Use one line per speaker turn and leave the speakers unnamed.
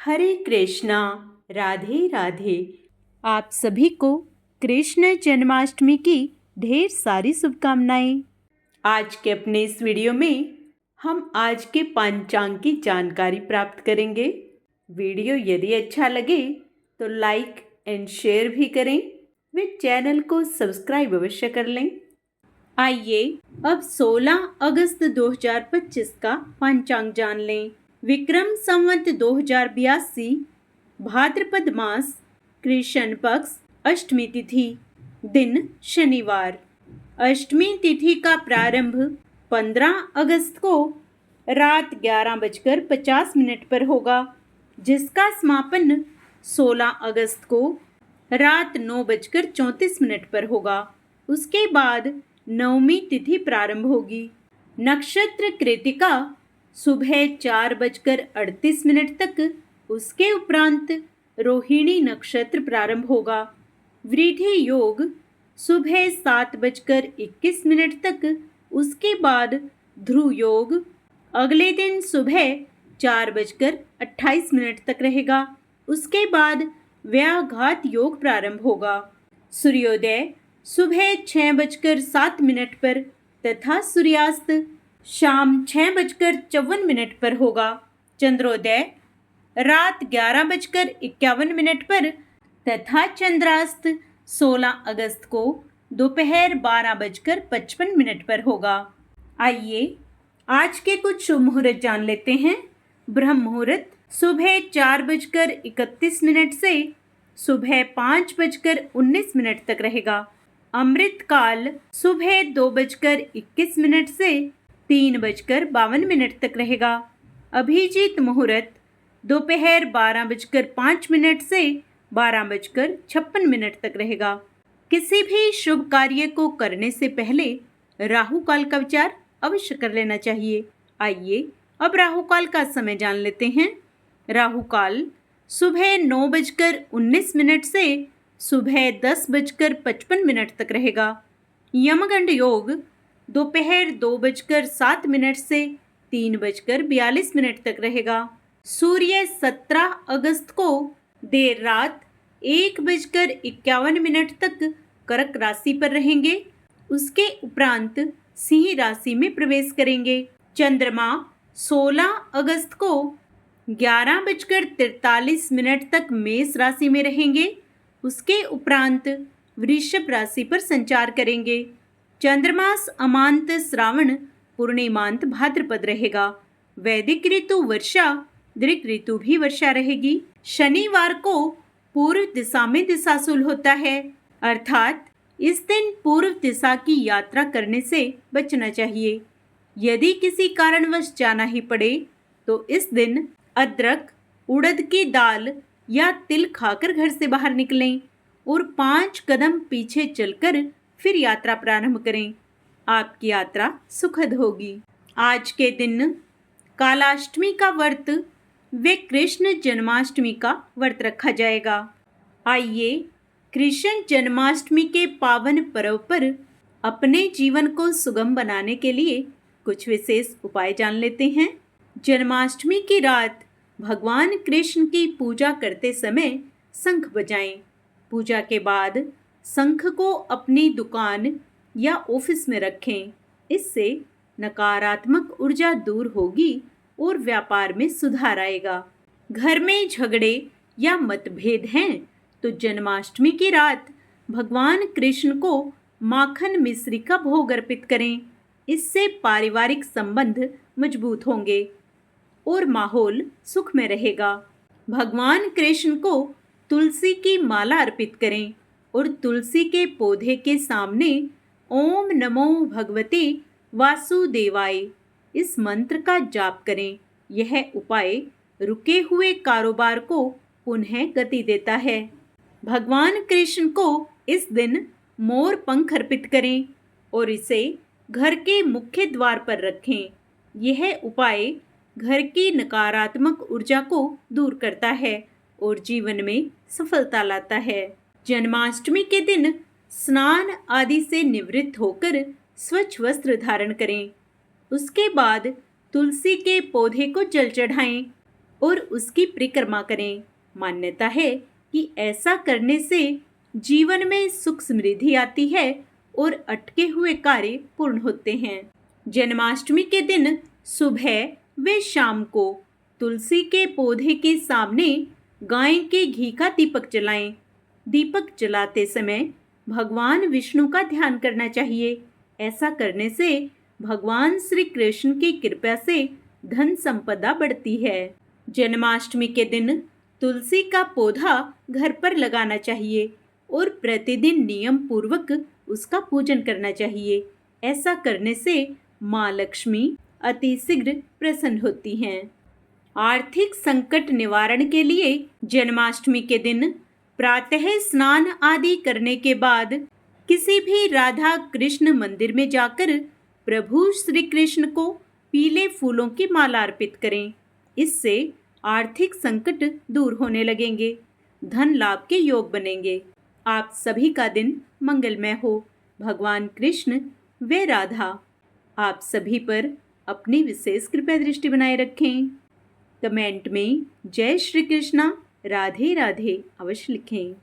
हरे कृष्णा। राधे राधे। आप सभी को कृष्ण जन्माष्टमी की ढेर सारी शुभकामनाएं। आज के अपने इस वीडियो में हम आज के पंचांग की जानकारी प्राप्त करेंगे। वीडियो यदि अच्छा लगे तो लाइक एंड शेयर भी करें व चैनल को सब्सक्राइब अवश्य कर लें। आइए अब 16 अगस्त 2025 का पंचांग जान लें। विक्रम संवत 2082, भाद्रपद मास, कृष्ण पक्ष, अष्टमी तिथि, दिन शनिवार। अष्टमी तिथि का प्रारंभ 15 अगस्त को रात 11:50 पर होगा, जिसका समापन 16 अगस्त को रात 9:34 पर होगा। उसके बाद नवमी तिथि प्रारंभ होगी। नक्षत्र कृतिका सुबह 4:38 तक, उसके उपरांत रोहिणी नक्षत्र प्रारंभ होगा। वृद्धि योग सुबह 7:21 तक, उसके बाद ध्रुव योग अगले दिन सुबह 4:28 तक रहेगा। उसके बाद व्याघात योग प्रारंभ होगा। सूर्योदय सुबह 6:07 पर तथा सूर्यास्त शाम 6:54 पर होगा। चंद्रोदय रात 11:51 पर तथा चंद्रास्त 16 अगस्त को दोपहर 12:55 पर होगा। आइए आज के कुछ शुभ मुहूर्त जान लेते हैं। ब्रह्म मुहूर्त सुबह 4:31 से सुबह 5:19 तक रहेगा। अमृत काल सुबह 2:21 से 3:52 तक रहेगा। अभिजीत मुहूर्त दोपहर 12:05 से 12:56 तक रहेगा। किसी भी शुभ कार्य को करने से पहले राहु काल का विचार अवश्य कर लेना चाहिए। आइए अब राहु काल का समय जान लेते हैं। राहु काल सुबह 9:19 से सुबह 10:55 तक रहेगा। यमगंड योग दोपहर 2:07 से 3:42 तक रहेगा। सूर्य 17 अगस्त को देर रात 1:51 तक कर्क राशि पर रहेंगे। उसके उपरांत सिंह राशि में प्रवेश करेंगे। चंद्रमा 16 अगस्त को 11:43 तक मेष राशि में रहेंगे। उसके उपरांत वृषभ राशि पर संचार करेंगे। चंद्रमास अमांत श्रावण, पूर्णिमांत भाद्रपद रहेगा। वैदिक ऋतु वर्षा, दृक ऋतु भी वर्षा रहेगी। शनिवार को पूर्व दिशा में दिशाशूल होता है, अर्थात इस दिन पूर्व दिशा की यात्रा करने से बचना चाहिए। यदि किसी कारणवश जाना ही पड़े तो इस दिन अदरक, उड़द की दाल या तिल खाकर घर से बाहर निकलें और 5 कदम पीछे चलकर फिर यात्रा प्रारंभ करें। आपकी यात्रा सुखद होगी। आज के दिन कालाष्टमी का व्रत व कृष्ण जन्माष्टमी का व्रत रखा जाएगा। आइए कृष्ण जन्माष्टमी के पावन पर्व पर अपने जीवन को सुगम बनाने के लिए कुछ विशेष उपाय जान लेते हैं। जन्माष्टमी की रात भगवान कृष्ण की पूजा करते समय शंख बजाएं। पूजा के बाद शंख को अपनी दुकान या ऑफिस में रखें। इससे नकारात्मक ऊर्जा दूर होगी और व्यापार में सुधार आएगा। घर में झगड़े या मतभेद हैं तो जन्माष्टमी की रात भगवान कृष्ण को माखन मिश्री का भोग अर्पित करें। इससे पारिवारिक संबंध मजबूत होंगे और माहौल सुखमय रहेगा। भगवान कृष्ण को तुलसी की माला अर्पित करें और तुलसी के पौधे के सामने ओम नमो भगवते वासुदेवाय इस मंत्र का जाप करें। यह उपाय रुके हुए कारोबार को पुनः गति देता है। भगवान कृष्ण को इस दिन मोर पंख अर्पित करें और इसे घर के मुख्य द्वार पर रखें। यह उपाय घर की नकारात्मक ऊर्जा को दूर करता है और जीवन में सफलता लाता है। जन्माष्टमी के दिन स्नान आदि से निवृत्त होकर स्वच्छ वस्त्र धारण करें। उसके बाद तुलसी के पौधे को जल चढ़ाएं और उसकी परिक्रमा करें। मान्यता है कि ऐसा करने से जीवन में सुख समृद्धि आती है और अटके हुए कार्य पूर्ण होते हैं। जन्माष्टमी के दिन सुबह व शाम को तुलसी के पौधे के सामने गाय के घी का दीपक जलाएं। दीपक जलाते समय भगवान विष्णु का ध्यान करना चाहिए। ऐसा करने से भगवान श्री कृष्ण की कृपा से धन संपदा बढ़ती है। जन्माष्टमी के दिन तुलसी का पौधा घर पर लगाना चाहिए और प्रतिदिन नियम पूर्वक उसका पूजन करना चाहिए। ऐसा करने से माँ लक्ष्मी अति शीघ्र प्रसन्न होती हैं। आर्थिक संकट निवारण के लिए जन्माष्टमी के दिन प्रातः स्नान आदि करने के बाद किसी भी राधा कृष्ण मंदिर में जाकर प्रभु श्री कृष्ण को पीले फूलों की माला अर्पित करें। इससे आर्थिक संकट दूर होने लगेंगे, धन लाभ के योग बनेंगे। आप सभी का दिन मंगलमय हो। भगवान कृष्ण व राधा आप सभी पर अपनी विशेष कृपा दृष्टि बनाए रखें। कमेंट में जय श्री कृष्णा राधे राधे अवश्य लिखें।